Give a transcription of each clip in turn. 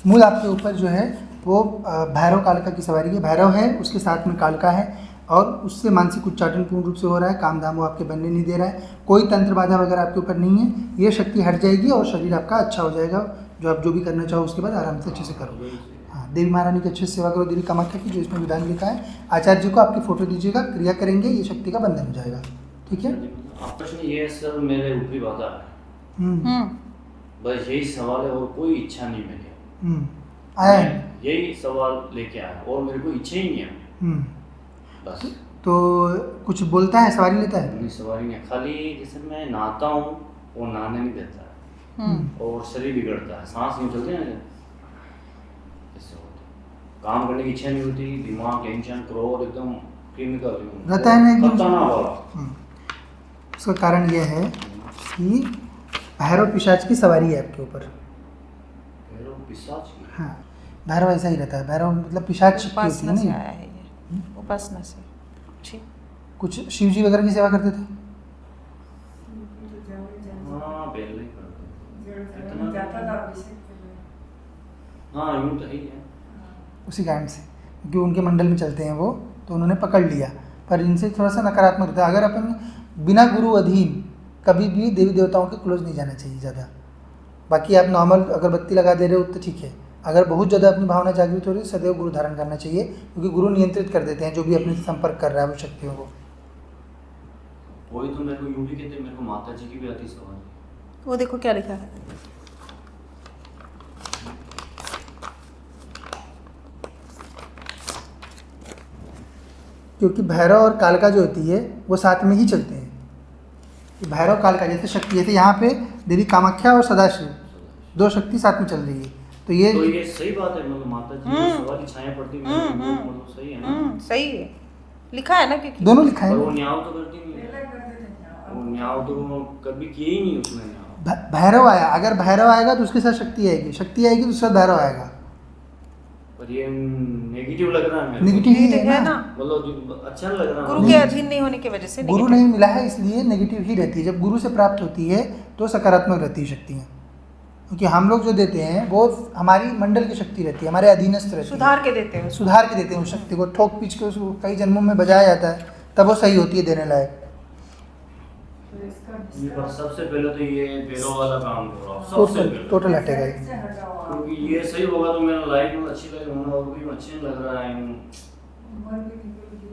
मूल आपके ऊपर जो है वो भैरव कालिका की सवारी है। भैरव है, उसके साथ में कालिका है और उससे मानसिक उच्चाटन पूर्ण रूप से हो रहा है। काम धाम वो आपके बनने नहीं दे रहा है। कोई तंत्र बाधा वगैरह आपके ऊपर नहीं है। ये शक्ति हट जाएगी और शरीर आपका अच्छा हो जाएगा। जो आप जो भी करना चाहो उसके बाद आराम से अच्छे से करो। हाँ, देवी महारानी की अच्छे से सेवा करो, देवी कामाख्या की, जो इसमें विधान लिखा है। आचार्य जी को आपकी फ़ोटो दीजिएगा, क्रिया करेंगे, ये शक्ति का बंधन हो जाएगा। ठीक है। प्रश्न ये सर मेरे ऊपरी बाधा है, बस यही सवाल है और कोई इच्छा नहीं मेरी। आया है यही सवाल लेके आया और मेरे को इच्छा ही नहीं है बस। तो कुछ बोलता है, सवारी लेता है? नहीं, सवारी नहीं, खाली जैसे मैं नहाता हूँ वो नहाने नहीं देता है और शरीर बिगड़ता है, सांस नहीं चलती ना, ऐसे होता है। काम करने की इच्छा नहीं होती, दिमाग, टेंशन, क्रोध एकदम केमिकल रहता है ना एकदम। खतरनाक वाला। उसका कारण यह है कि भैरव पिशाच की सवारी है आपके ऊपर। भैरव पिशाच की? हाँ, भैरव ऐसा ही रहता है। भैरव मतलब पिशाच शक्ति होती है उपासना से ना। आया है ये, उपासना से। ठीक। कुछ शिव जी वगैरह की सेवा करते थे? हाँ, पहले ही करते। हाँ, यूँ तो ही है। उसी कारण से, क्योंकि उनके मंडल में चलते हैं वो, तो उन्होंने पकड़ लिया। पर इनसे थोड़ा सा नकारात्मक रहता है। अगर अपन बिना गुरु अधीन कभी भी देवी देवताओं के क्लोज नहीं जाना चाहिए ज़्यादा। बाकी आप नॉर्मल अगरबत्ती लगा दे रहे हो तो ठीक है। अगर बहुत ज़्यादा अपनी भावना जागृत हो रही है, सदैव गुरु धारण करना चाहिए, क्योंकि गुरु नियंत्रित कर देते हैं जो भी अपने से संपर्क कर रहा है वो शक्तियों को। वही तो मेरे को यूँ भी कहते हैं, मेरे को माता जी की भी आती सवाल। वो देखो क्या लिखा है। क्योंकि भैरव और कालिका जो होती है वो साथ में ही चलते हैं। भैरव कालिका जैसे शक्ति, जैसे यहाँ पे देवी कामाख्या और सदाशिव दो शक्ति साथ में चल रही है। तो ये सही बात है, मतलब माता जी की सवारी छाया पड़ती है, मतलब सही है ना। सही है, लिखा है ना, क्योंकि दोनों लिखा है। वो न्याव तो करती नहीं है, वो न्याव तो कभी किए ही नहीं उसने न्याव। भैरव आया, अगर भैरव आएगा तो उसके साथ शक्ति आएगी, शक्ति आएगी तो उसके साथ भैरव आएगा। पर ये नेगेटिव लग रहा है मेरे को। नेगेटिव ही है ना, मतलब अच्छा नहीं लग रहा। गुरु के अधीन नहीं होने की वजह से गुरु नहीं मिला है इसलिए नेगेटिव ही रहती है। जब गुरु से प्राप्त होती है तो सकारात्मक रहती है शक्तियाँ, क्योंकि हम लोग जो देते हैं वो हमारी मंडल की शक्ति रहती है, हमारे अधीनस्थ रहती है। सुधार के देते हैं, सुधार के देते हैं उस शक्ति को। ठोक पीच के उसको कई जन्मों में बजाया जाता है, तब वो सही होती है देने लायक। सबसे पहले तो ये पैरों वाला काम करो, टोटल हटेगा ये। क्योंकि ये सही होगा तो मेरा लाइफ में अच्छी लगेगा, और भी अच्छी नहीं लग रहा है।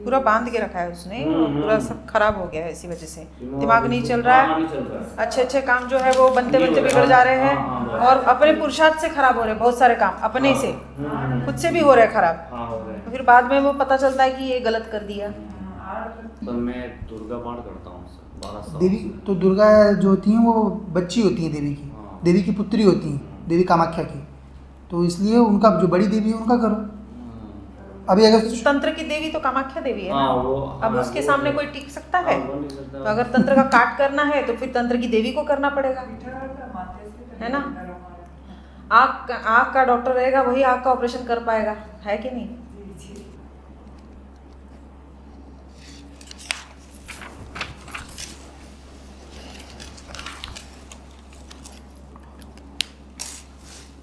पूरा बांध के रखा है उसने, पूरा सब खराब हो गया है इसी वजह से। दिमाग नहीं चल रहा है, अच्छे अच्छे काम जो है वो बनते बनते बिगड़ जा रहे हैं, और अपने पुरुषार्थ से खराब हो रहे हैं बहुत सारे काम, अपने से खुद से भी हो रहे हैं खराब। फिर बाद में वो पता चलता है कि ये गलत कर दिया। पर मैं दुर्गा पाठ करता हूँ 12 साल। देवी तो दुर्गा जो होती हैं वो बच्ची होती हैं देवी की, देवी की पुत्री होती हैं, देवी कामाख्या की। तो इसलिए उनका जो बड़ी देवी है उनका करो। अभी अगर तंत्र की देवी तो कामाख्या देवी है ना, वो अब उसके सामने कोई टिक सकता है? तो अगर तंत्र का काट करना है तो फिर तंत्र की देवी को करना पड़ेगा, है ना। आँख का डॉक्टर रहेगा, वही आँख का ऑपरेशन कर पाएगा, है कि नहीं।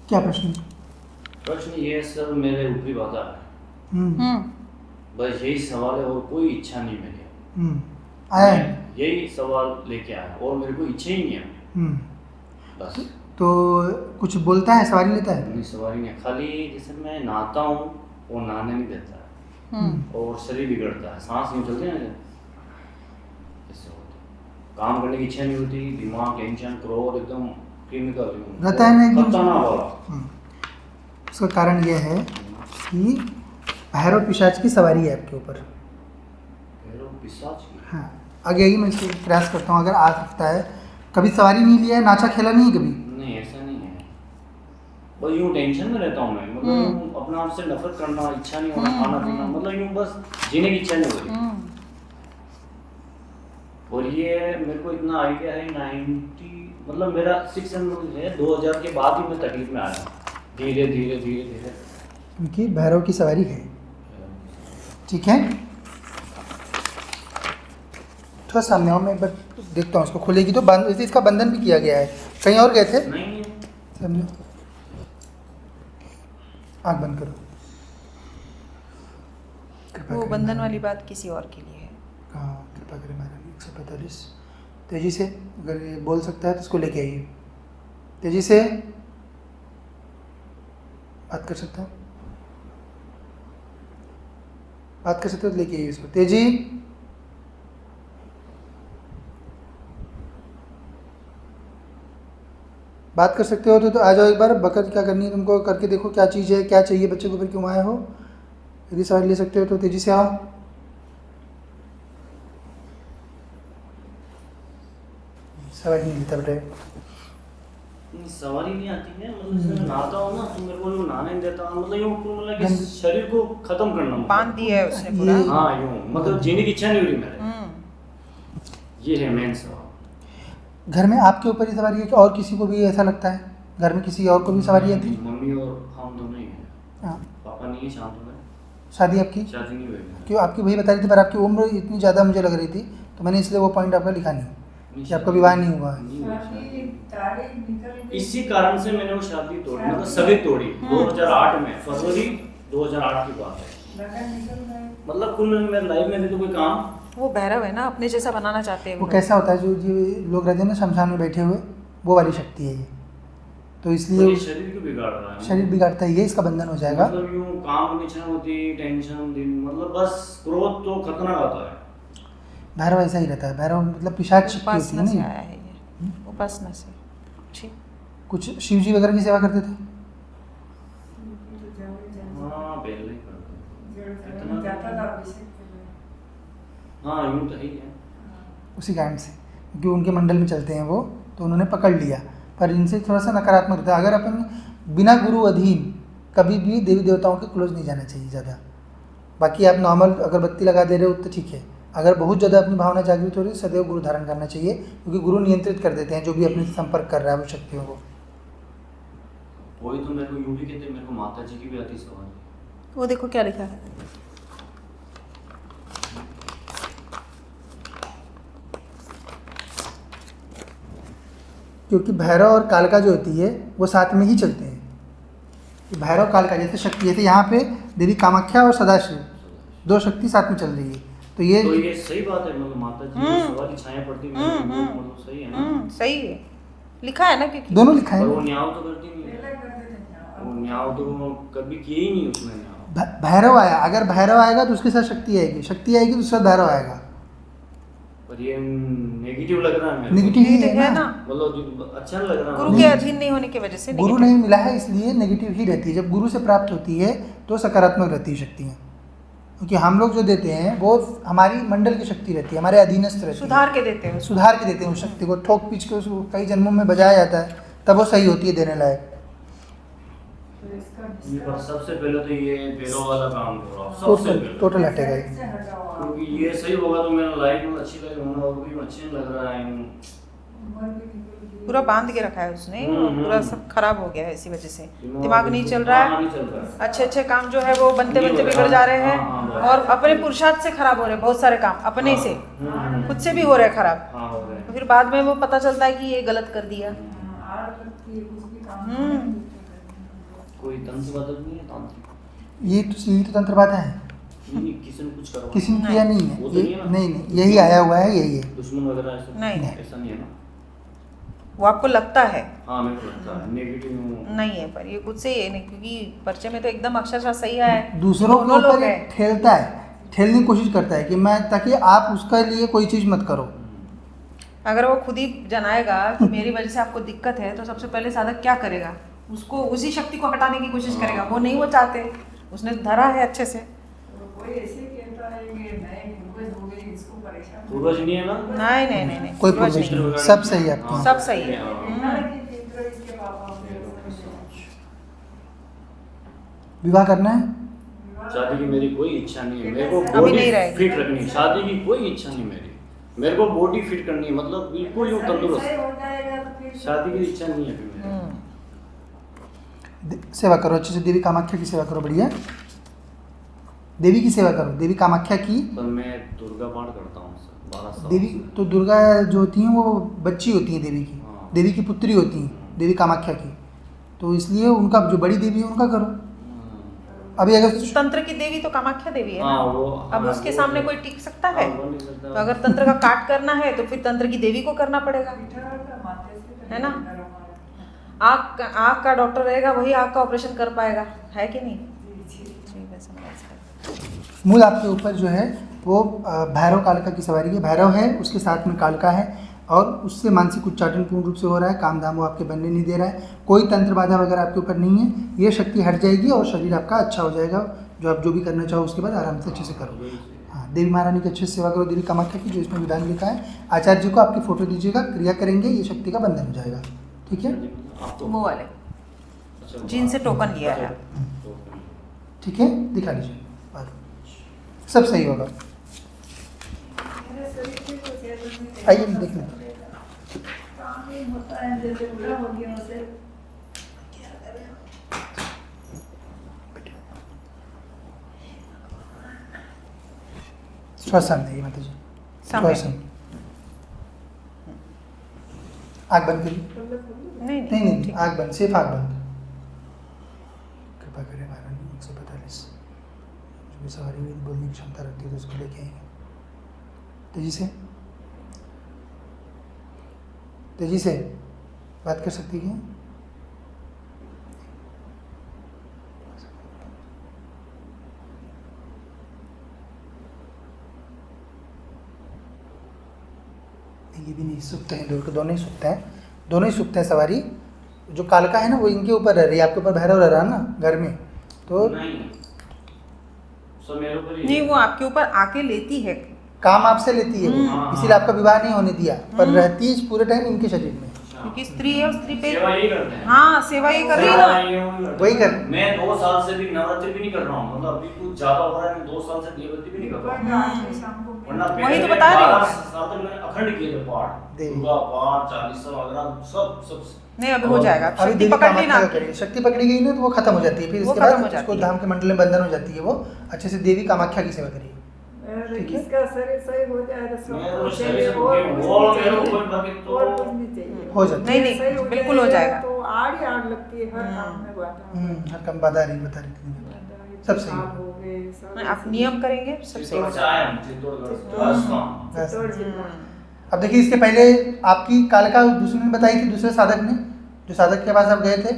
क्या प्रश्न? प्रश्न ये सर मेरे ऊपरी बाधा है, बस यही सवाल है और कोई इच्छा नहीं मेरी। आया है यही सवाल लेके आया और मेरे को इच्छा ही नहीं है बस। तो कुछ बोलता है, सवारी लेता है? नहीं, सवारी नहीं, खाली जैसे मैं नहाता हूँ वो नहाने नहीं देता है और शरीर बिगड़ता है, सांस नहीं चलती ना, ऐसे होता है। काम करने की इच्छा नहीं होती, दिमाग, टेंशन, क्रोध एकदम केमिकल रहता है ना एकदम। खतरनाक वाला। उसका कारण यह है कि भैरव पिशाच की सवारी है आपके ऊपर। भैरव पिशाच की? हाँ, आगे आइए, मैं इसको प्रयास करता हूँ अगर आ सकता है। कभी सवारी नहीं लिया है, नाचा खेला नहीं है कभी? नहीं, ऐसा नहीं है, बस यूँ टेंशन में रहता हूँ मैं, मतलब अपने आप से नफरत करना, इच्छा नहीं होना, खाना पीना, मतलब यूँ बस जीने की इच्छा नहीं हो रही। और ये मेरे को इतना आइडिया है 90 मतलब मेरा 6 है 2000 के बाद ही मैं तकलीफ में आया, धीरे धीरे धीरे धीरे। क्योंकि भैरव की सवारी है, ठीक है। थोड़ा सामने आओ, मैं एक बार देखता हूँ इसको, खुलेगी तो बंद। इसका बंधन भी किया गया है, कहीं और गए थे? नहीं, सामने आँख बंद करो। कृपा वो करें बंधन महारानी। वाली बात किसी और के लिए है। हाँ कृपा करें महारानी। 145 तेजी से, अगर ये बोल सकता है तो इसको लेके आइए तेजी से। बात कर सकता है, बात कर सकते हो तो लेके आइए इसको तेजी। बात कर सकते हो तो आ जाओ एक बार। बकत क्या करनी है तुमको, करके देखो क्या चीज़ है, क्या चाहिए बच्चे को, फिर क्यों आए हो। यदि सवाल ले सकते हो तो तेजी से आओ। सवाल नहीं लेता बेटे। नहीं, सवारी नहीं आती है, मतलब जैसे मैं नहाता हूँ ना तो मेरे को यूँ नहाने नहीं देता, मतलब यूँ मतलब कि गंद- शरीर को खत्म करना मतलब। बांध दिया है उसने पूरा। ये- हाँ यूँ मतलब जीने की इच्छा नहीं हो रही मेरे। ये है मेन सवाल। घर में आपके ऊपर ही सवारी है कि और किसी को भी ऐसा लगता है? घर में किसी और को भी सवारी आती है? मम्मी और हम दोनों ही हैं। हाँ। पापा नहीं है, शांत हो गए, शादी आपकी शादी नहीं हुई। क्यों? आपकी वही बता रही थी, पर आपकी उम्र इतनी ज़्यादा मुझे लग रही थी तो मैंने इसलिए वो पॉइंट आपका लिखा नहीं कि आपका विवाह नहीं हुआ है। नहीं हुई शादी। इसी कारण से मैंने वो शादी तोड़ी, मतलब सभी तोड़ी। 2008 में, फरवरी 2008 की बात है। मतलब कुल मिला मेरी लाइफ में भी तो कोई काम। वो भैरव है ना, अपने जैसा बनाना चाहते हैं वो कैसा होता है जो जो लोग रहते हैं ना शमशान में बैठे हुए, वो वाली शक्ति है ये। तो ये इसलिए शरीर को बिगाड़ रहा है। शरीर बिगाड़ता है, ये इसका बंधन हो जाएगा। मतलब यूँ काम की इच्छा होती, टेंशन दिन, मतलब बस क्रोध तो खतरनाक आता है। भैरव ऐसा ही रहता है। भैरव मतलब पिशाच शक्ति होती है उपासना से ना। आया है ये, उपासना से। ठीक। कुछ शिव जी वगैरह की सेवा करते थे? हाँ पहले ही करते इतना। हाँ यूँ तो ही है। उसी कारण से, क्योंकि उनके मंडल में चलते हैं वो, तो उन्होंने पकड़ लिया। पर इनसे थोड़ा सा नकारात्मक रहता है। अगर अपन बिना गुरु अधीन कभी भी देवी देवताओं के क्लोज नहीं जाना चाहिए ज़्यादा। बाकी आप नॉर्मल अगरबत्ती लगा दे रहे हो तो ठीक है। अगर बहुत ज़्यादा अपनी भावना जागृत हो रही है, सदैव गुरु धारण करना चाहिए, क्योंकि गुरु नियंत्रित कर देते हैं जो भी अपने संपर्क कर रहा है वो शक्तियों को। वही तो मेरे को यूँ भी कहते हैं, मेरे को माता जी की भी आती सवाल। वो देखो क्या लिखा है। क्योंकि भैरव और कालका जो होती है वो साथ में ही चलते हैं। भैरव कालका जैसे शक्ति, जैसे यहाँ पे देवी कामाख्या और सदाशिव, दो शक्ति साथ में चल रही है। तो ये सही बात है, मतलब माता जी की सवारी छाया पड़ती है, मतलब सही है ना। सही है, लिखा है ना, क्योंकि दोनों लिखा पर वो है। न्याव तो करती नहीं है। वो न्याव तो कभी किए ही नहीं उसने न्याव। भैरव आया, अगर भैरव आएगा तो उसके साथ शक्ति आएगी, शक्ति आएगी तो उसके साथ भैरव आएगा। पर ये नेगेटिव लग रहा है मेरे को। नेगेटिव ही है है ना, ना। मतलब अच्छा नहीं लग रहा। गुरु के अधीन नहीं होने की वजह से गुरु negative। नहीं मिला है इसलिए नेगेटिव ही रहती है। जब गुरु से प्राप्त होती है तो सकारात्मक रहती है शक्तियाँ, क्योंकि हम लोग जो देते हैं वो हमारी मंडल की शक्ति रहती है, हमारे अधीनस्त रहती है। सुधार के देते हैं। सुधार के देते हैं उस शक्ति को, ठोक पीच के उसको कई जन्मों में बजाया जाता है, तब वो सही होती है देने लायक। पर सबसे पहले तो ये पैरों वाला काम करो, सबसे पहले टोटल हटेगा ये। क्योंकि ये सही होगा तो मेरा लाइफ में अच्छी लगेगा, और भी अच्छे लग रहा है। पूरा बांध के रखा है उसने, पूरा सब खराब हो गया है इसी वजह से। दिमाग दिमाग नहीं चल रहा नहीं है, चल रहा है। अच्छे अच्छे काम जो है वो बनते नहीं बनते हो रहा। बिगड़ जा रहे हैं, हाँ, और अपने पुरुषार्थ से खराब हो रहे हैं बहुत सारे काम, अपने से खुद से भी हो रहे हैं खराब। हाँ हो रहे हैं। तो फिर बाद में वो पता चलता है कि ये गलत कर दिया। कोई तंत्र बदल नहीं है, तांत्रिक यही तो तंत्र बाधा है, नहीं, किसी ने कुछ करवा किसी ने किया नहीं वो है तो ये। नहीं है ना। नहीं, यही आया हुआ है, यही है। दुश्मन वगैरह ऐसा नहीं, नहीं। ऐसा नहीं है ना। वो आपको लगता है, हाँ मेरे को लगता है नेगेटिव नहीं है, पर ये खुद से ये नहीं, क्योंकि पर्चे में तो एकदम अक्षरशः सही आया है। दूसरों के दोनों लोग ऊपर हैं। ठेलता है, ठेलने की कोशिश करता है कि मैं, ताकि आप उसके लिए कोई चीज़ मत करो। अगर वो खुद ही जनाएगा कि मेरी वजह से आपको दिक्कत है, तो सबसे पहले साधक क्या करेगा, उसको उसी शक्ति को हटाने की कोशिश करेगा। वो नहीं, वो चाहते, उसने धरा है अच्छे से। पूर्वज नहीं है ना। नहीं नहीं नहीं नहीं, कोई पूर्वज पूर्वज नहीं। नहीं, सब सही है आपके यहाँ। सब सही है। विवाह करना है? शादी की मेरी कोई इच्छा नहीं है, मेरे को अभी बॉडी नहीं रहेगी। फिट रखनी है। शादी की कोई इच्छा नहीं मेरे को बॉडी फिट करनी है, मतलब बिल्कुल यूँ तंदुरुस्त। शादी की इच्छा नहीं है अभी मेरे। सेवा करो अच्छे से, देवी कामाख्या की सेवा करो, बढ़िया देवी की सेवा करो, देवी कामाख्या की। पर मैं दुर्गा पाठ करता हूँ 12 साल देवी से। तो दुर्गा जो होती हैं वो बच्ची होती हैं देवी की, हाँ। देवी की पुत्री होती हैं देवी कामाख्या की, तो इसलिए उनका जो बड़ी देवी है उनका करो। अभी अगर तंत्र की देवी तो कामाख्या देवी है ना। हाँ वो अब उसके सामने कोई टिक सकता है? हाँ, वो नहीं सकता। तो अगर तंत्र का काट करना है तो फिर तंत्र की देवी को करना पड़ेगा, है ना। आँख का डॉक्टर रहेगा, वही आँख का ऑपरेशन कर पाएगा, है कि नहीं? ठीक है, समझ गए। मूल आपके ऊपर जो है वो भैरव कालिका की सवारी है। भैरव है, उसके साथ में कालिका है और उससे मानसिक उच्चाटन पूर्ण रूप से हो रहा है। काम दाम वो आपके बनने नहीं दे रहा है। कोई तंत्र बाधा वगैरह आपके ऊपर नहीं है। ये शक्ति हट जाएगी और शरीर आपका अच्छा हो जाएगा। जो आप जो भी करना चाहो उसके बाद आराम से अच्छे से करो। हाँ, देवी महारानी की अच्छे से सेवा करो, देवी कामाख्या की, जो इसमें विधान लिखा है। आचार्य जी को आपकी फ़ोटो दीजिएगा, क्रिया करेंगे, ये शक्ति का बंधन हो जाएगा। ठीक है, वो वाले अच्छा, जिनसे टोकन लिया है। ठीक है, दिखा लीजिए और सब सही होगा। आइए देख लें। श्वासन है ये माता जी, सामने। श्वासन। आग बंद करिए। नहीं नहीं नहीं, ठीक। आग बंद, सिर्फ आग बंद। कृपा करें महारानी, 145 जो भी सवारी में बोलने की क्षमता रखती है तो उसको लेके आएंगे। तेजी से, तेजी से बात कर सकती है। ये भी नहीं सुखते हैं, दोनों ही सुखते हैं, दोनों ही सुखते हैं। सवारी जो कालका है ना वो इनके ऊपर रह रही है, आपके ऊपर भैरव रह रहा है ना घर में, तो नहीं सब मेरे ऊपर ही नहीं, है। वो आपके ऊपर आके लेती है। काम आपसे लेती है वो, इसीलिए आपका विवाह नहीं होने दिया, पर रहती है पूरे टाइम इनके शरीर में। क्योंकि स्त्री है और स्त्री पे सेवा यही करते हैं। हाँ सेवा ये कर रही है सेवा ना। ये वही करते वही हैं। कर- मैं 2 साल से भी नवरात्रि भी नहीं कर रहा हूँ, मतलब अभी कुछ ज्यादा हो रहा है। मैं 2 साल से देवव्रत भी नहीं कर रहा हूँ, वरना वही पहले तो मैं बता रही हूँ। 12 साल तक मैंने अखंड किए थे पाठ, देवी। दुर्गा पाठ, चालीसा वगैरह सब। नहीं अभी हो जाएगा, अब अभी शक्ति देवी पकड़ ली कामाख्या ना। का करिए, शक्ति पकड़ी गई ना तो वो खत्म हो जाती है, फिर वो इसके खत्म बाद हो जाती उसको है। धाम के मंडल में बंधन हो जाती है। वो अच्छे से देवी कामाख्या की सेवा करिए। ठीक है। इसका शरीर सही हो जाए तो मैं सब तो कुछ शरीर से और दुखी कुछ हूँ, और नहीं मेरे चाहिए। ऊपर भर के तो और कुछ नहीं चाहिए। हो जाता नहीं नहीं सही हो बिल्कुल हो जाएगा। तो आड़ ही आड़ लगती है हर काम में बात। हर कम बता रही बता रही सब सही है। हो गए सब आप नियम करेंगे सब सही हो चित्तौड़ से जाएगा। आए हम, चित्तौड़गढ़ से। राजस्थान। चित्तौड़ जिला। अब देखिए, इसके पहले आपकी कालिका दूसरे ने बताई थी, दूसरे साधक ने, जो साधक के पास आप गए थे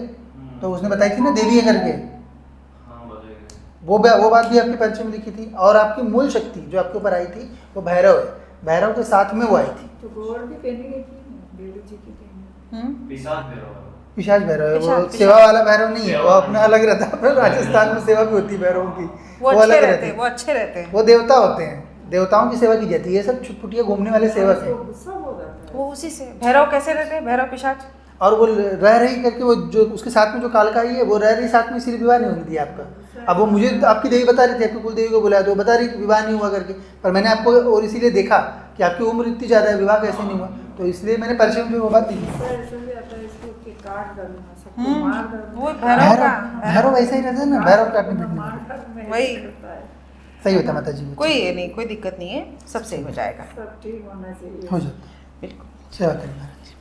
तो उसने बताई थी ना देवी है करके, हाँ बताइए। वो बात भी आपके परिचय में लिखी थी। और आपकी मूल शक्ति जो आपके ऊपर आई थी वो भैरव है, भैरव के साथ में वो आई थी। तो गोड़ भी पहनी गई थी देवी जी की पहनी। पिशाच भैरव। पिशाच भैरव है वो, पिशाच- सेवा वाला भैरव नहीं है वो, अपना अलग रहता है। राजस्थान में सेवा भी होती है भैरवों की, वो अच्छे अलग रहते हैं, वो अच्छे रहते हैं। वो देवता होते हैं, देवताओं की सेवा की जाती है। ये सब छुटपुटिया घूमने वाले सेवक उसको हैं। गुस्सा हो जाता है। वो उसी से भैरव कैसे रहते हैं, भैरव पिशाच। और वो रह रही करके, वो जो उसके साथ में जो कालका आई है वो रह रही साथ में, इसीलिए विवाह नहीं होने दिया आपका। अब वो मुझे आपकी देवी बता रही थी, आपकी कुल देवी को बुलाया तो वो बता रही कि विवाह नहीं हुआ करके, पर मैंने आपको और इसीलिए देखा कि आपकी उम्र इतनी ज़्यादा है, विवाह कैसे नहीं हुआ, तो इसलिए मैंने परिचय में वो बात दी थी। ऐसा भी आता है इसको कि काट डालना, सबको मार डालना। वो भैरव का भैरव वैसा ही रहता है ना, भैरव काटने पीटने मार में कर में वही। करता है। सही होता है माता जी। कोई ये नहीं, कोई दिक्कत नहीं है, सब सही हो जाएगा। सब ठीक होना चाहिए। हो जाता है, बिल्कुल। सेवा करें महाराज जी।